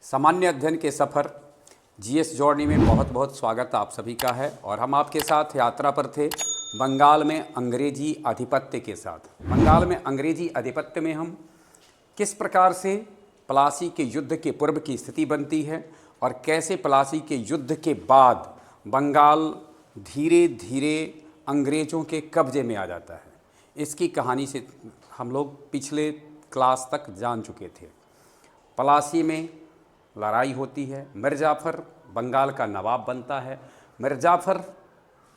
सामान्य अध्ययन के सफ़र जीएस जर्नी में बहुत बहुत स्वागत आप सभी का है। और हम आपके साथ यात्रा पर थे बंगाल में अंग्रेजी आधिपत्य के साथ। बंगाल में अंग्रेजी आधिपत्य में हम किस प्रकार से प्लासी के युद्ध के पूर्व की स्थिति बनती है और कैसे प्लासी के युद्ध के बाद बंगाल धीरे धीरे अंग्रेज़ों के कब्जे में आ जाता है, इसकी कहानी से हम लोग पिछले क्लास तक जान चुके थे। प्लासी में लड़ाई होती है, मीर जाफ़र बंगाल का नवाब बनता है। मीर जाफ़र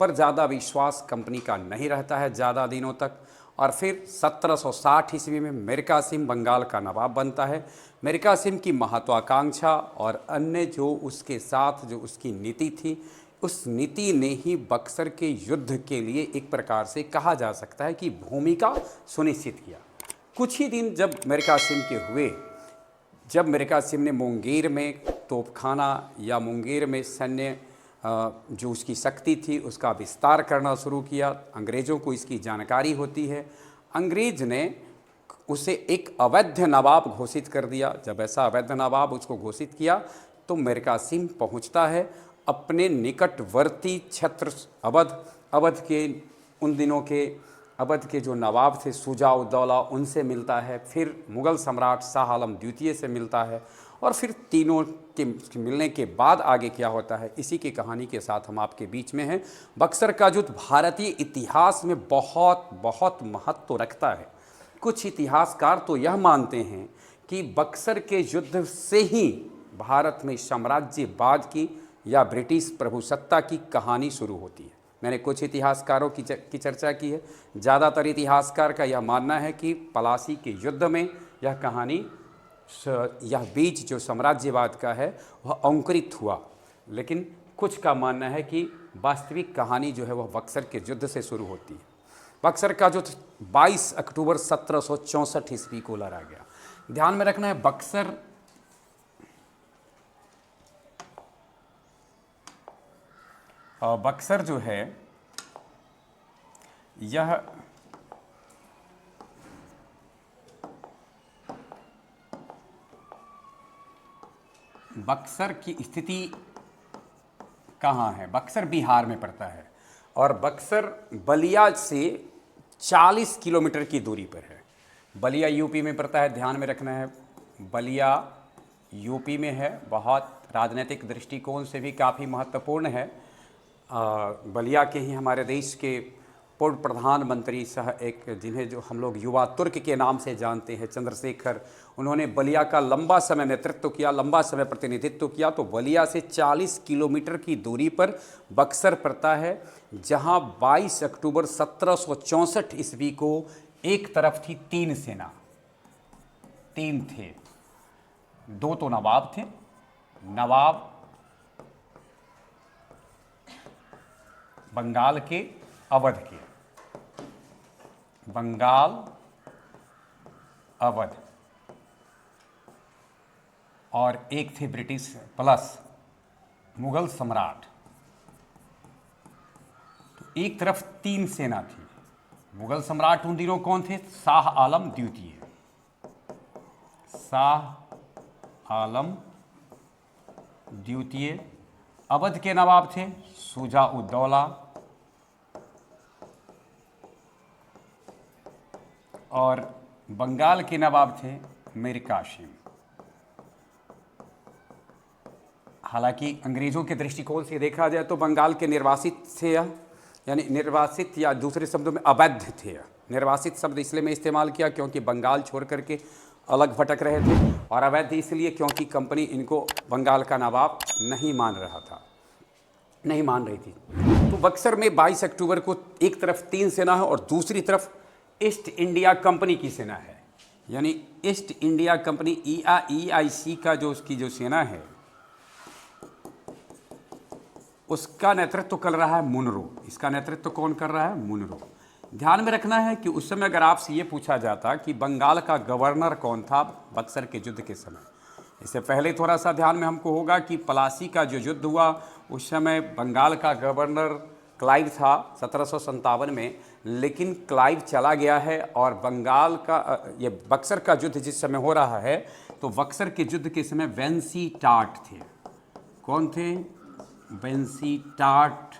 पर ज़्यादा विश्वास कंपनी का नहीं रहता है ज़्यादा दिनों तक, और फिर 1760 ईस्वी में मीर कासिम बंगाल का नवाब बनता है। मीर कासिम की महत्वाकांक्षा और अन्य जो उसके साथ जो उसकी नीति थी, उस नीति ने ही बक्सर के युद्ध के लिए एक प्रकार से कहा जा सकता है कि भूमिका सुनिश्चित किया। कुछ ही दिन जब मीर कासिम के हुए, जब मीर कासिम ने मुंगेर में तोपखाना या मुंगेर में सैन्य जो उसकी शक्ति थी उसका विस्तार करना शुरू किया, अंग्रेज़ों को इसकी जानकारी होती है। अंग्रेज़ ने उसे एक अवैध नवाब घोषित कर दिया। जब ऐसा अवैध नवाब उसको घोषित किया तो मीर कासिम पहुंचता है अपने निकटवर्ती क्षेत्र अवध के उन दिनों के अवध के जो नवाब थे शुजा उद दौला, उनसे मिलता है। फिर मुग़ल सम्राट शाह आलम द्वितीय से मिलता है और फिर तीनों के मिलने के बाद आगे क्या होता है, इसी की कहानी के साथ हम आपके बीच में हैं। बक्सर का युद्ध भारतीय इतिहास में बहुत बहुत महत्व रखता है। कुछ इतिहासकार तो यह मानते हैं कि बक्सर के युद्ध से ही भारत में साम्राज्यवाद की या ब्रिटिश प्रभुसत्ता की कहानी शुरू होती है। मैंने कुछ इतिहासकारों की चर्चा की है। ज़्यादातर इतिहासकार का यह मानना है कि प्लासी के युद्ध में यह कहानी, यह बीज जो साम्राज्यवाद का है वह अंकुरित हुआ, लेकिन कुछ का मानना है कि वास्तविक कहानी जो है वह बक्सर के युद्ध से शुरू होती है। बक्सर का युद्ध 22 अक्टूबर 1764 ईस्वी को लड़ा गया। ध्यान में रखना है, बक्सर जो है यह बक्सर की स्थिति कहाँ है? बक्सर बिहार में पड़ता है और बक्सर बलिया से 40 किलोमीटर की दूरी पर है। बलिया यूपी में पड़ता है, ध्यान में रखना है। बलिया यूपी में है, बहुत राजनीतिक दृष्टिकोण से भी काफ़ी महत्वपूर्ण है। बलिया के ही हमारे देश के पूर्व प्रधानमंत्री एक जिन्हें जो हम लोग युवा तुर्क के नाम से जानते हैं, चंद्रशेखर, उन्होंने बलिया का लंबा समय नेतृत्व किया, लंबा समय प्रतिनिधित्व किया। तो बलिया से 40 किलोमीटर की दूरी पर बक्सर पड़ता है, जहां 22 अक्टूबर 1764 ईस्वी को एक तरफ थी 3 सेना, 3 थे, 2 तो नवाब थे, नवाब बंगाल के, अवध के, बंगाल अवध, और एक थे ब्रिटिश प्लस मुगल सम्राट। तो एक तरफ 3 सेना थी। मुगल सम्राट उन दिनों कौन थे? शाह आलम द्वितीय। शाह आलम द्वितीय। अवध के नवाब थे शुजा उद दौला और बंगाल के नवाब थे मीर कासिम। हालांकि अंग्रेज़ों के दृष्टिकोण से देखा जाए तो बंगाल के निर्वासित थे, यानी निर्वासित या दूसरे शब्दों में अवैध थे। निर्वासित शब्द इसलिए मैं इस्तेमाल किया क्योंकि बंगाल छोड़ करके अलग भटक रहे थे, और अवैध इसलिए क्योंकि कंपनी इनको बंगाल का नवाब नहीं मान रही थी। तो बक्सर में 22 अक्टूबर को एक तरफ 3 सेना है और दूसरी तरफ ईस्ट इंडिया कंपनी की सेना है। यानी ईस्ट इंडिया कंपनी EIC का जो उसकी जो सेना है उसका नेतृत्व कर रहा है मुनरो। इसका नेतृत्व कौन कर रहा है? मुनरो। ध्यान में रखना है कि उस समय अगर आपसे ये पूछा जाता कि बंगाल का गवर्नर कौन था बक्सर के युद्ध के समय, इससे पहले थोड़ा सा ध्यान में हमको होगा कि प्लासी का जो युद्ध हुआ उस समय बंगाल का गवर्नर क्लाइव था 1757 में, लेकिन क्लाइव चला गया है और बंगाल का ये बक्सर का युद्ध जिस समय हो रहा है, तो बक्सर के युद्ध के समय वेंसीटाट थे। कौन थे? वेंसीटाट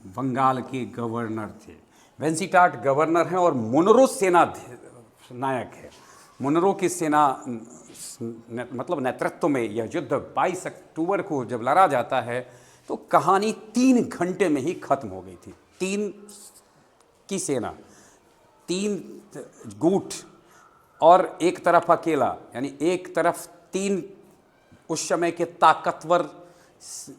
बंगाल के गवर्नर थे। वेंसीटाट गवर्नर हैं और मुनरो सेना नायक है। मुनरो की सेना मतलब नेतृत्व में यह युद्ध 22 अक्टूबर को जब लड़ा जाता है तो कहानी 3 घंटे में ही खत्म हो गई थी। 3 की सेना, 3 गुट और एक तरफ अकेला, यानी एक तरफ 3 उस समय के ताकतवर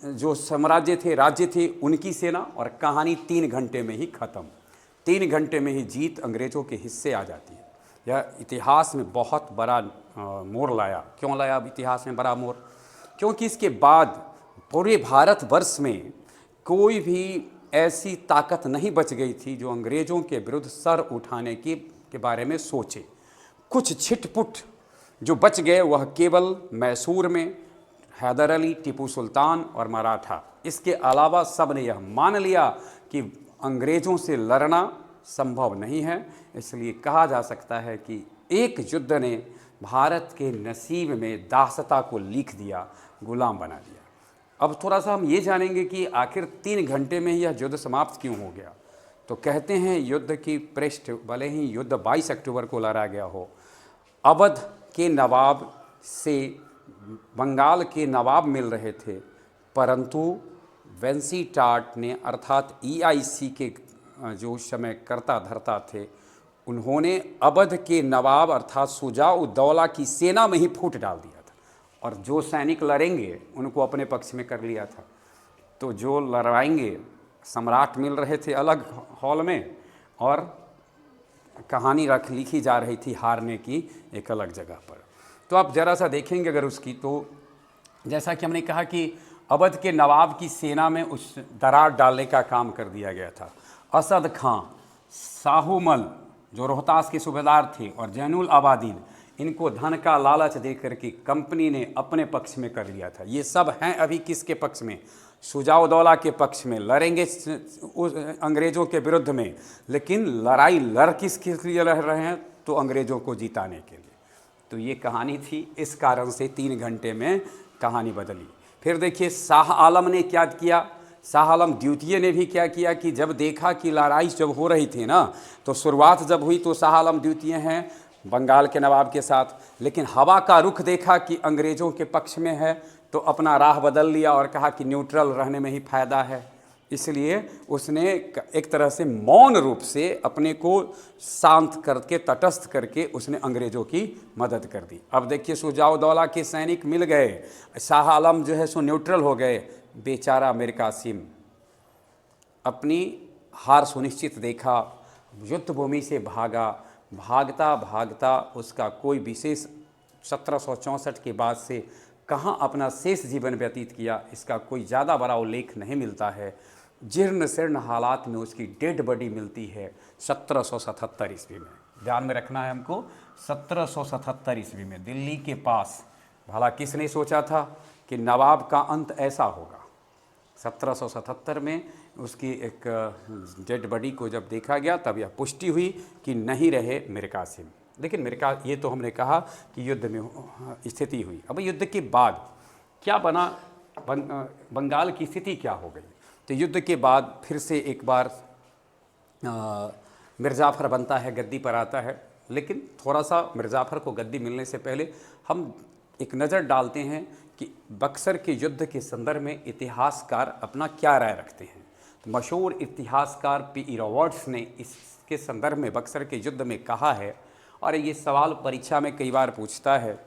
जो साम्राज्य थे, राज्य थे, उनकी सेना, और कहानी 3 घंटे में ही खत्म। 3 घंटे में ही जीत अंग्रेज़ों के हिस्से आ जाती है। यह इतिहास में बहुत बड़ा मोड़ लाया। क्यों लाया अब इतिहास में बड़ा मोड़? क्योंकि इसके बाद पूरे भारतवर्ष में कोई भी ऐसी ताकत नहीं बच गई थी जो अंग्रेज़ों के विरुद्ध सर उठाने के बारे में सोचे। कुछ छिटपुट जो बच गए वह केवल मैसूर में हैदर अली, टीपू सुल्तान और मराठा। इसके अलावा सब ने यह मान लिया कि अंग्रेज़ों से लड़ना संभव नहीं है। इसलिए कहा जा सकता है कि एक युद्ध ने भारत के नसीब में दासता को लिख दिया, गुलाम बना दिया। अब थोड़ा सा हम ये जानेंगे कि आखिर 3 घंटे में यह युद्ध समाप्त क्यों हो गया। तो कहते हैं युद्ध की पृष्ठ, भले ही युद्ध 22 अक्टूबर को लड़ा गया हो, अवध के नवाब से बंगाल के नवाब मिल रहे थे, परंतु वेंसीटाट ने अर्थात EIC के जो उस समय कर्ता धर्ता थे, उन्होंने अवध के नवाब अर्थात शुजा-उद-दौला की सेना में ही फूट डाल दिया था और जो सैनिक लड़ेंगे उनको अपने पक्ष में कर लिया था। तो जो लड़ाएंगे, सम्राट मिल रहे थे अलग हॉल में और कहानी लिखी जा रही थी हारने की एक अलग जगह पर। तो आप ज़रा सा देखेंगे अगर उसकी, तो जैसा कि हमने कहा कि अवध के नवाब की सेना में उस दरार डालने का काम कर दिया गया था। असद खां, साहूमल जो रोहतास के सूबेदार थे और जैनुल आबादीन, इनको धन का लालच देकर के कंपनी ने अपने पक्ष में कर लिया था। ये सब हैं अभी किसके पक्ष में? शुजा-उद-दौला के पक्ष में, लड़ेंगे अंग्रेज़ों के विरुद्ध में, लेकिन लड़ाई लड़ किसके लिए लड़ रहे हैं? तो अंग्रेज़ों को जिताने के लिए। तो ये कहानी थी, इस कारण से 3 घंटे में कहानी बदली। फिर देखिए शाह आलम ने क्या किया। शाह आलम द्वितीय ने भी क्या किया कि जब देखा कि लड़ाई जब हो रही थी ना, तो शुरुआत जब हुई तो शाह आलम द्वितीय हैं बंगाल के नवाब के साथ, लेकिन हवा का रुख देखा कि अंग्रेज़ों के पक्ष में है तो अपना राह बदल लिया और कहा कि न्यूट्रल रहने में ही फ़ायदा है। इसलिए उसने एक तरह से मौन रूप से अपने को शांत करके, तटस्थ करके उसने अंग्रेज़ों की मदद कर दी। अब देखिए शुजा-उद-दौला के सैनिक मिल गए, शाह आलम जो है सो न्यूट्रल हो गए। बेचारा मीर कासिम अपनी हार सुनिश्चित देखा, युद्ध भूमि से भागा। भागता भागता उसका कोई विशेष 1764 के बाद से कहाँ अपना शेष जीवन व्यतीत किया, इसका कोई ज़्यादा बड़ा उल्लेख नहीं मिलता है। जीर्ण शीर्ण हालात में उसकी डेड बॉडी मिलती है 1777 ईस्वी में। ध्यान में रखना है हमको, 1777 ईस्वी में दिल्ली के पास। भला किसने सोचा था कि नवाब का अंत ऐसा होगा? 1777 में उसकी एक डेड बॉडी को जब देखा गया तब यह पुष्टि हुई कि नहीं रहे मीर कासिम। लेकिन ये तो हमने कहा कि युद्ध में स्थिति हुई। अब युद्ध के बाद क्या बना, बंगाल की स्थिति क्या हो गई? तो युद्ध के बाद फिर से एक बार मिर्ज़ाफ़र बनता है, गद्दी पर आता है। लेकिन थोड़ा सा मिर्ज़ाफ़र को गद्दी मिलने से पहले हम एक नज़र डालते हैं कि बक्सर के युद्ध के संदर्भ में इतिहासकार अपना क्या राय रखते हैं। तो मशहूर इतिहासकार P.E. रॉबर्ट्स ने इसके संदर्भ में बक्सर के युद्ध में कहा है, और ये सवाल परीक्षा में कई बार पूछता है,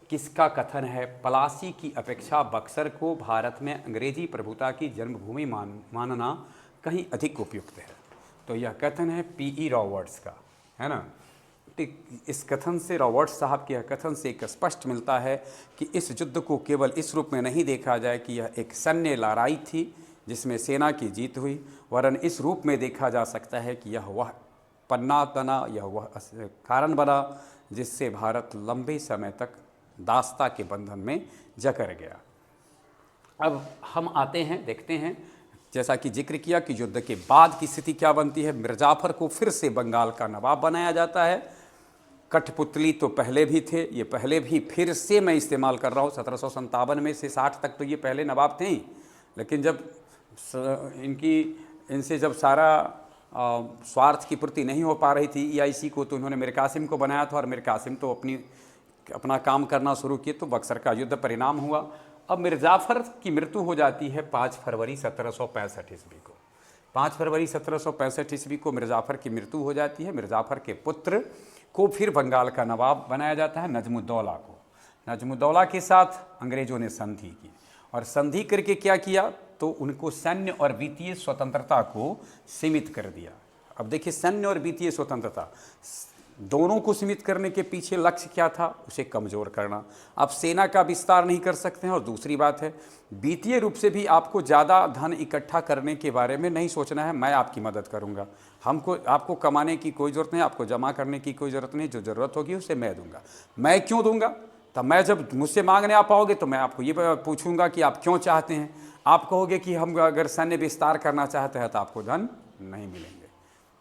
किसका कथन है, पलासी की अपेक्षा बक्सर को भारत में अंग्रेजी प्रभुता की जन्मभूमि मानना कहीं अधिक उपयुक्त है। तो यह कथन है P.E. रॉबर्ट्स का, है ना। इस कथन से, रॉबर्ट्स साहब के कथन से एक स्पष्ट मिलता है कि इस युद्ध को केवल इस रूप में नहीं देखा जाए कि यह एक सैन्य लड़ाई थी जिसमें सेना की जीत हुई, वरन इस रूप में देखा जा सकता है कि यह वह पन्ना बना, यह वह कारण बना जिससे भारत लंबे समय तक दासता के बंधन में जकड़ गया। अब हम आते हैं, देखते हैं जैसा कि जिक्र किया कि युद्ध के बाद की स्थिति क्या बनती है, मिर्जाफर को फिर से बंगाल का नवाब बनाया जाता है। कठपुतली तो पहले भी थे, ये पहले भी फिर से मैं इस्तेमाल कर रहा हूँ, 1757 में से 60 तक तो ये पहले नवाब थे ही, लेकिन जब इनसे जब सारा स्वार्थ की पूर्ति नहीं हो पा रही थी EIC को, तो इन्होंने मीर कासिम को बनाया था और मीर कासिम तो अपना काम करना शुरू किए, तो बक्सर का युद्ध परिणाम हुआ। अब मिर्जाफर की मृत्यु हो जाती है 5 फरवरी 1765 ईस्वी को। 5 फरवरी 1765 ईस्वी को मिर्जाफर की मृत्यु हो जाती है। मिर्जाफर के पुत्र को फिर बंगाल का नवाब बनाया जाता है, नजमुद्दौला को। नजमुद्दौला के साथ अंग्रेज़ों ने संधि की, और संधि करके क्या किया, तो उनको सैन्य और वित्तीय स्वतंत्रता को सीमित कर दिया। अब देखिए, सैन्य और वित्तीय स्वतंत्रता दोनों को सीमित करने के पीछे लक्ष्य क्या था, उसे कमज़ोर करना। आप सेना का विस्तार नहीं कर सकते हैं, और दूसरी बात है वित्तीय रूप से भी आपको ज़्यादा धन इकट्ठा करने के बारे में नहीं सोचना है, मैं आपकी मदद करूंगा, आपको कमाने की कोई ज़रूरत नहीं, आपको जमा करने की कोई ज़रूरत नहीं, जो ज़रूरत होगी उसे मैं दूंगा। मैं क्यों दूंगा, तब मैं जब मुझसे मांगने आ पाओगे तो मैं आपको ये पूछूंगा कि आप क्यों चाहते हैं। आप कहोगे कि हम अगर सैन्य विस्तार करना चाहते हैं तो आपको धन नहीं मिलेंगे।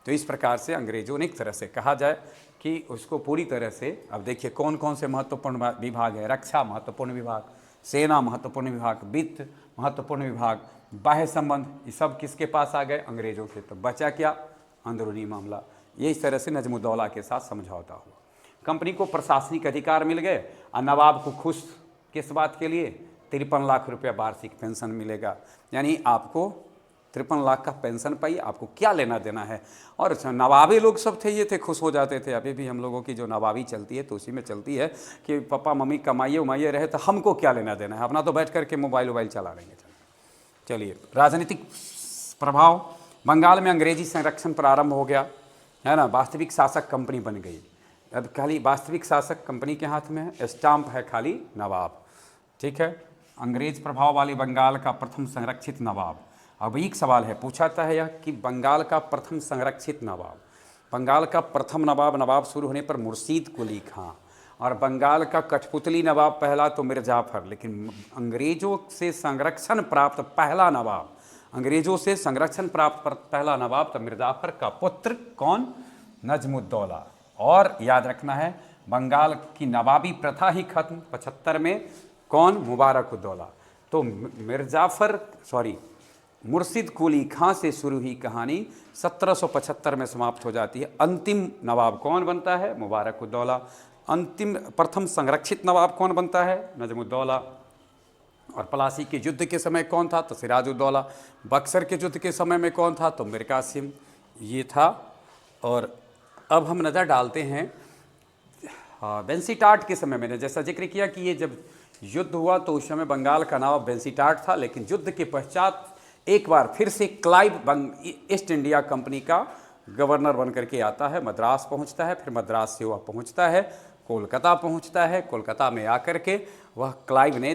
तो इस प्रकार से अंग्रेज़ों ने एक तरह से कहा जाए कि उसको पूरी तरह से, अब देखिए कौन कौन से महत्वपूर्ण विभाग है, रक्षा महत्वपूर्ण विभाग, सेना महत्वपूर्ण विभाग, वित्त महत्वपूर्ण विभाग, बाह्य संबंध, ये सब किसके पास आ गए, अंग्रेज़ों के। तो बचा क्या, अंदरूनी मामला। ये इस तरह से नजमुद्दौला के साथ समझौता हुआ। कंपनी को प्रशासनिक अधिकार मिल गए, और नवाब को खुश किस बात के लिए, 53 लाख रुपया वार्षिक पेंशन मिलेगा। यानी आपको 53 लाख का पेंशन पाई, आपको क्या लेना देना है। और नवाबी लोग सब थे, ये थे, खुश हो जाते थे। अभी भी हम लोगों की जो नवाबी चलती है तो उसी में चलती है कि पापा मम्मी कमाइए उमाइए रहे, तो हमको क्या लेना देना है, अपना तो बैठ करके मोबाइल चला लेंगे। चलिए, राजनीतिक प्रभाव, बंगाल में अंग्रेजी संरक्षण प्रारंभ हो गया, है ना। वास्तविक शासक कंपनी बन गई। अब खाली वास्तविक शासक कंपनी के हाथ में है, स्टाम्प है खाली नवाब, ठीक है। अंग्रेज प्रभाव वाले बंगाल का प्रथम संरक्षित नवाब। अब एक सवाल है, पूछा था यह कि बंगाल का प्रथम संरक्षित नवाब, बंगाल का प्रथम नवाब शुरू होने पर मुर्शीद कुली खां, और बंगाल का कठपुतली नवाब पहला तो मिर्जाफर। लेकिन अंग्रेज़ों से संरक्षण प्राप्त पहला नवाब, अंग्रेज़ों से संरक्षण प्राप्त पहला नवाब तो मिर्जाफर का पुत्र कौन, नजमुद्दौला। और याद रखना है, बंगाल की नवाबी प्रथा ही खत्म 75 में, कौन, मुबारकुद्दौला। तो मुर्शिद कुली खां से शुरू हुई कहानी 1775 में समाप्त हो जाती है। अंतिम नवाब कौन बनता है, मुबारकुद्दौला। प्रथम संरक्षित नवाब कौन बनता है, नजमुद्दौला। और पलासी के युद्ध के समय कौन था, तो सिराजुद्दौला। बक्सर के युद्ध के समय में कौन था, तो मीर कासिम, ये था। और अब हम नज़र डालते हैं बेंसीटाट के समय में। जैसा जिक्र किया कि ये जब युद्ध हुआ तो उस समय बंगाल का नवाब बेंसीटाट था, लेकिन युद्ध के पश्चात एक बार फिर से क्लाइव ईस्ट इंडिया कंपनी का गवर्नर बन करके आता है, मद्रास पहुंचता है, फिर मद्रास से वह पहुंचता है कोलकाता पहुंचता है। कोलकाता में आकर के वह क्लाइव ने,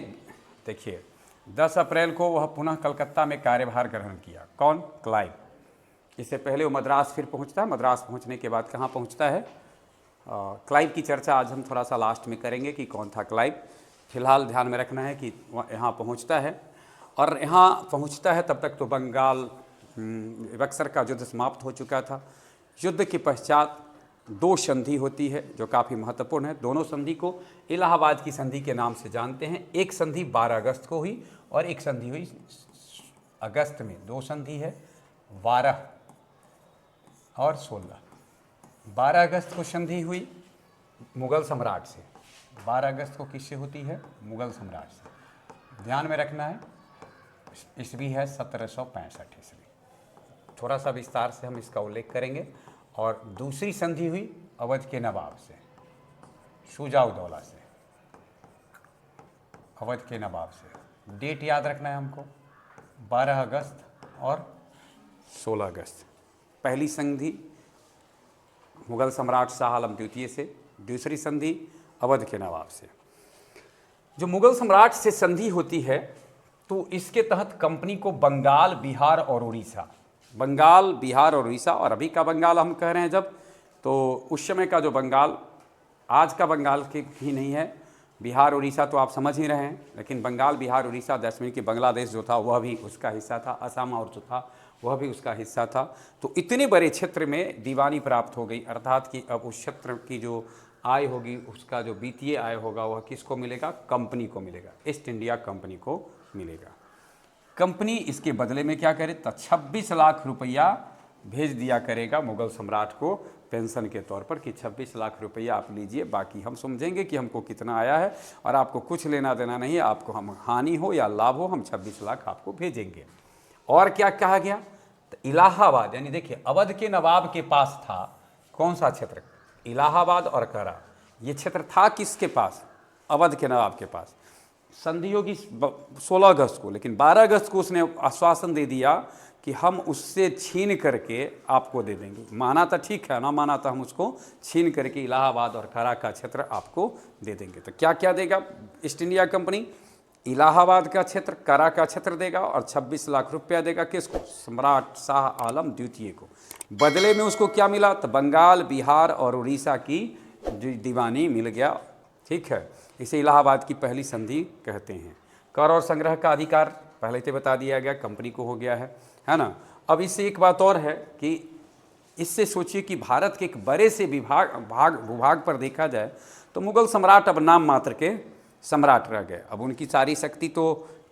देखिए 10 अप्रैल को वह पुनः कलकत्ता में कार्यभार ग्रहण किया। कौन, क्लाइव। इससे पहले वो मद्रास फिर पहुंचता है, मद्रास पहुंचने के बाद कहाँ पहुंचता है, क्लाइव की चर्चा आज हम थोड़ा सा लास्ट में करेंगे कि कौन था क्लाइव। फिलहाल ध्यान में रखना है कि वह यहाँ पहुँचता है, और यहाँ पहुँचता है तब तक तो बक्सर का युद्ध समाप्त हो चुका था। युद्ध के पश्चात 2 संधि होती है जो काफ़ी महत्वपूर्ण है। दोनों संधि को इलाहाबाद की संधि के नाम से जानते हैं। एक संधि 12 अगस्त को हुई और एक संधि हुई अगस्त में। 2 संधि है, 12 और 16। 12 अगस्त को संधि हुई मुग़ल सम्राट से। 12 अगस्त को किससे होती है, मुग़ल सम्राट से। ध्यान में रखना है, ईस्वी है 1765 ईस्वी। थोड़ा सा विस्तार से हम इसका उल्लेख करेंगे। और दूसरी संधि हुई अवध के नवाब से, शुजा-उद-दौला से, अवध के नवाब से। डेट याद रखना है हमको, 12 अगस्त और 16 अगस्त। पहली संधि मुग़ल सम्राट शाह आलम द्वितीय से, दूसरी संधि अवध के नवाब से। जो मुग़ल सम्राट से संधि होती है तो इसके तहत कंपनी को बंगाल, बिहार और उड़ीसा, बंगाल, बिहार और उड़ीसा, और अभी का बंगाल हम कह रहे हैं जब, तो उस समय का जो बंगाल आज का बंगाल के ही नहीं है, बिहार उड़ीसा तो आप समझ ही रहे हैं, लेकिन बंगाल बिहार उड़ीसा दसवीं की बांग्लादेश जो था वह भी उसका हिस्सा था, असम और जो था वह भी उसका हिस्सा था। तो इतने बड़े क्षेत्र में दीवानी प्राप्त हो गई, अर्थात कि अब उस क्षेत्र की जो आय होगी, उसका जो वित्तीय आय होगा वह किसको मिलेगा? कंपनी को मिलेगा, ईस्ट इंडिया कंपनी को मिलेगा। कंपनी इसके बदले में क्या करे? तो 26 लाख रुपया भेज दिया करेगा मुगल सम्राट को पेंशन के तौर पर कि 26 लाख रुपया आप लीजिए, बाकी हम समझेंगे कि हमको कितना आया है और आपको कुछ लेना देना नहीं है, आपको हम हानि हो या लाभ हो हम 26 लाख आपको भेजेंगे। और क्या कहा गया? तो इलाहाबाद, यानी देखिए अवध के नवाब के पास था कौन सा क्षेत्र? इलाहाबाद और करा। ये क्षेत्र था किसके पास? अवध के नवाब के पास। संधि होगी 16 अगस्त को, लेकिन 12 अगस्त को उसने आश्वासन दे दिया कि हम उससे छीन करके आपको दे देंगे। माना तो ठीक है, ना माना तो हम उसको छीन करके इलाहाबाद और करा का क्षेत्र आपको दे देंगे। तो क्या क्या देगा ईस्ट इंडिया कंपनी? इलाहाबाद का क्षेत्र, करा का क्षेत्र देगा और 26 लाख रुपया देगा किसको? सम्राट शाह आलम द्वितीय को। बदले में उसको क्या मिला? तो बंगाल, बिहार और उड़ीसा की दीवानी मिल गया। ठीक है, इसे इलाहाबाद की पहली संधि कहते हैं। कर और संग्रह का अधिकार पहले से बता दिया गया, कंपनी को हो गया है ना। अब इससे एक बात और है कि इससे सोचिए कि भारत के एक बड़े से भूभाग पर देखा जाए तो मुगल सम्राट अब नाम मात्र के सम्राट रह गए। अब उनकी सारी शक्ति तो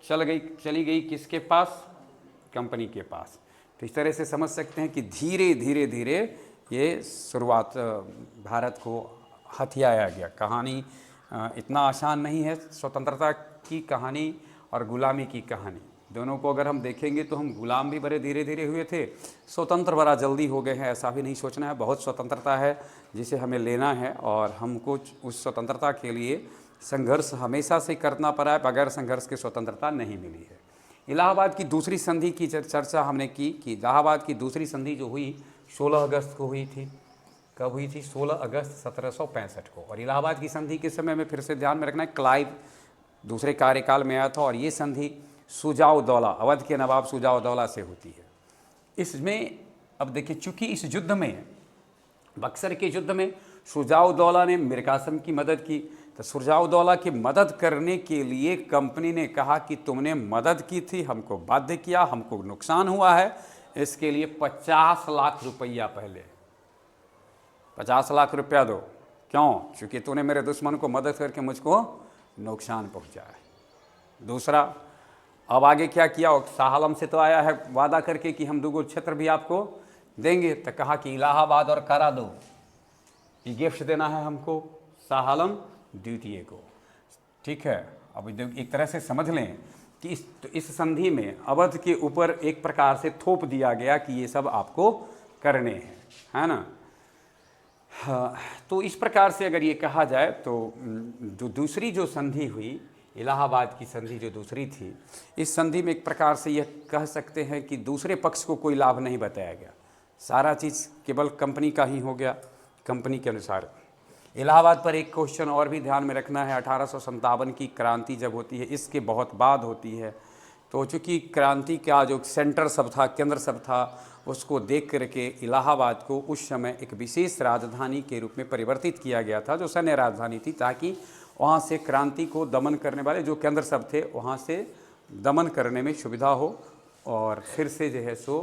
चली गई किसके पास? कंपनी के पास। तो इस तरह से समझ सकते हैं कि धीरे धीरे धीरे ये शुरुआत भारत को हथियाया गया। कहानी इतना आसान नहीं है, स्वतंत्रता की कहानी और गुलामी की कहानी दोनों को अगर हम देखेंगे तो हम गुलाम भी बड़े धीरे धीरे हुए थे, स्वतंत्र बड़ा जल्दी हो गए हैं, ऐसा भी नहीं सोचना है। बहुत स्वतंत्रता है जिसे हमें लेना है और हमको उस स्वतंत्रता के लिए संघर्ष हमेशा से करना पड़ा है, बगैर संघर्ष के स्वतंत्रता नहीं मिली है। इलाहाबाद की दूसरी संधि की चर्चा हमने की कि इलाहाबाद की दूसरी संधि जो हुई 16 अगस्त को हुई थी। कब हुई थी? 16 अगस्त 1765 को। और इलाहाबाद की संधि के समय में फिर से ध्यान में रखना है, क्लाइव दूसरे कार्यकाल में आया था और ये संधि शुजाउद्दौला, अवध के नवाब शुजाउद्दौला से होती है। इसमें अब देखिए, चूंकि इस युद्ध में, बक्सर के युद्ध में शुजाउद्दौला ने मीर कासिम की मदद की, तो शुजाउद्दौला की मदद करने के लिए कंपनी ने कहा कि तुमने मदद की थी, हमको बाध्य किया, हमको नुकसान हुआ है, इसके लिए 50 लाख रुपया, पहले 50 लाख रुपया दो। क्यों? क्योंकि तूने मेरे दुश्मन को मदद करके मुझको नुकसान पहुंचा है। दूसरा, अब आगे क्या किया? शाह आलम से तो आया है वादा करके कि हम 2 क्षेत्र भी आपको देंगे, तो कहा कि इलाहाबाद और करा दो, ये गिफ्ट देना है हमको शाह आलम द्वितीय को। ठीक है, अब एक तरह से समझ लें कि इस संधि में अवध के ऊपर एक प्रकार से थोप दिया गया कि ये सब आपको करने हैं, है ना। हाँ, तो इस प्रकार से अगर ये कहा जाए तो जो दूसरी जो संधि हुई, इलाहाबाद की संधि जो दूसरी थी, इस संधि में एक प्रकार से यह कह सकते हैं कि दूसरे पक्ष को कोई लाभ नहीं बताया गया, सारा चीज़ केवल कंपनी का ही हो गया, कंपनी के अनुसार। इलाहाबाद पर एक क्वेश्चन और भी ध्यान में रखना है, 1857 की क्रांति जब होती है, इसके बहुत बाद होती है, तो चूँकि क्रांति का जो सेंटर सब था, केंद्र सब था, उसको देख करके इलाहाबाद को उस समय एक विशेष राजधानी के रूप में परिवर्तित किया गया था, जो सैन्य राजधानी थी, ताकि वहाँ से क्रांति को दमन करने वाले जो केंद्र सब थे वहाँ से दमन करने में सुविधा हो और फिर से जो है सो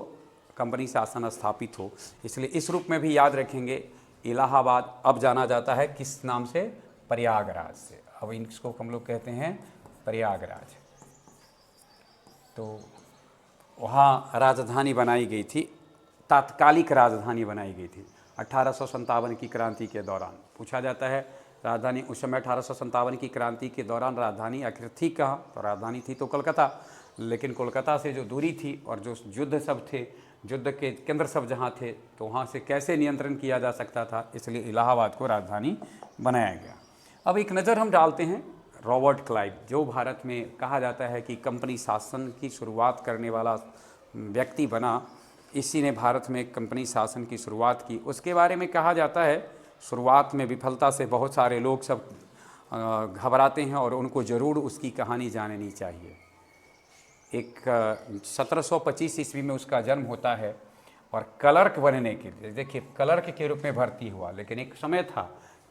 कंपनी शासन स्थापित हो। इसलिए इस रूप में भी याद रखेंगे, इलाहाबाद अब जाना जाता है किस नाम से? प्रयागराज से। अब इसको हम लोग कहते हैं प्रयागराज। तो वहाँ राजधानी बनाई गई थी, तात्कालिक राजधानी बनाई गई थी 1857 की क्रांति के दौरान। पूछा जाता है राजधानी उस समय 1857 की क्रांति के दौरान राजधानी आखिर थी कहाँ? तो राजधानी थी तो कोलकाता, लेकिन कोलकाता से जो दूरी थी और जो युद्ध सब थे, युद्ध के केंद्र सब जहाँ थे, तो वहाँ से कैसे नियंत्रण किया जा सकता था, इसलिए इलाहाबाद को राजधानी बनाया गया। अब एक नज़र हम डालते हैं रॉबर्ट क्लाइव, जो भारत में कहा जाता है कि कंपनी शासन की शुरुआत करने वाला व्यक्ति बना, इसी ने भारत में कंपनी शासन की शुरुआत की। उसके बारे में कहा जाता है शुरुआत में विफलता से बहुत सारे लोग सब घबराते हैं और उनको ज़रूर उसकी कहानी जाननी चाहिए। एक 1725 ईस्वी में उसका जन्म होता है और क्लर्क बनने के लिए, देखिए क्लर्क के रूप में भर्ती हुआ, लेकिन एक समय था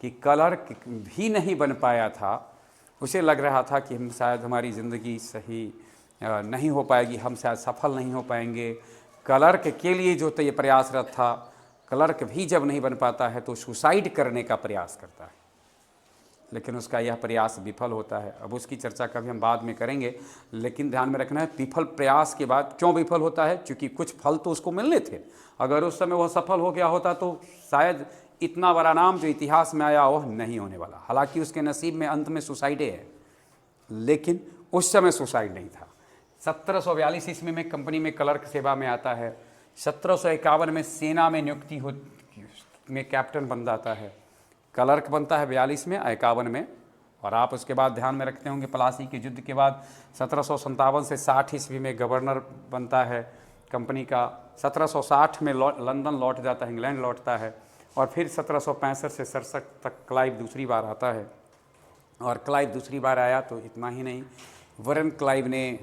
कि क्लर्क भी नहीं बन पाया था उसे लग रहा था कि हम शायद हमारी ज़िंदगी सही नहीं हो पाएगी, हम शायद सफल नहीं हो पाएंगे। क्लर्क के लिए जो तो ये प्रयासरत था, क्लर्क भी जब नहीं बन पाता है तो सुसाइड करने का प्रयास करता है, लेकिन उसका यह प्रयास विफल होता है। अब उसकी चर्चा कभी हम बाद में करेंगे, लेकिन ध्यान में रखना है विफल प्रयास के बाद क्यों विफल होता है, क्योंकि कुछ फल तो उसको मिलने थे। अगर उस समय वह सफल हो गया होता तो शायद इतना बड़ा नाम जो इतिहास में आया वह नहीं होने वाला। हालांकि उसके नसीब में अंत में सुसाइडे है, लेकिन उस समय सुसाइड नहीं था। 1742 ईस्वी में कंपनी में क्लर्क सेवा में आता है। 1751 में सेना में नियुक्ति हो में कैप्टन बन जाता है। क्लर्क बनता है 42 में, 51 में। और आप उसके बाद ध्यान में रखते होंगे प्लासी के युद्ध के बाद 1757 से 60 ईस्वी में गवर्नर बनता है कंपनी का। 1760 में लंदन लौट जाता है, इंग्लैंड लौटता है। और फिर 1765 से 67 तक क्लाइव दूसरी बार आता है। और क्लाइव दूसरी बार आया तो इतना ही नहीं, वरन क्लाइव ने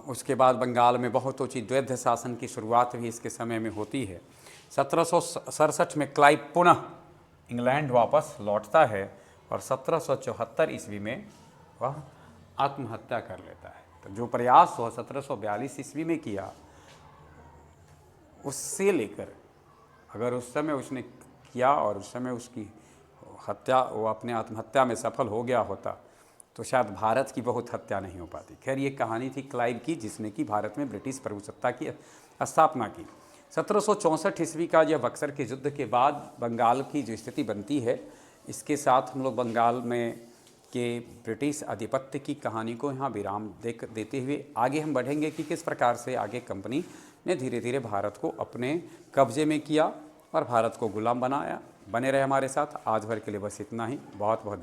उसके बाद बंगाल में बहुत ऊँची द्वैध शासन की शुरुआत भी इसके समय में होती है। 1767 में क्लाइव पुनः इंग्लैंड वापस लौटता है और 1774 ईस्वी में वह आत्महत्या कर लेता है। तो जो प्रयास वह 1742 ईस्वी में किया, उससे लेकर अगर उस समय उसने किया और उस समय उसकी हत्या, वो अपने आत्महत्या में सफल हो गया होता तो शायद भारत की बहुत हत्या नहीं हो पाती। खैर ये कहानी थी क्लाइव की, जिसने कि भारत में ब्रिटिश प्रभुसत्ता की स्थापना की। 1764 ईस्वी का यह बक्सर के युद्ध के बाद बंगाल की जो स्थिति बनती है, इसके साथ हम लोग बंगाल में के ब्रिटिश आधिपत्य की कहानी को यहाँ विराम देते हुए आगे हम बढ़ेंगे कि किस प्रकार से आगे कंपनी ने धीरे धीरे भारत को अपने कब्जे में किया और भारत को गुलाम बनाया। बने रहे हमारे साथ। आज भर के लिए बस इतना ही। बहुत बहुत धन्यवाद।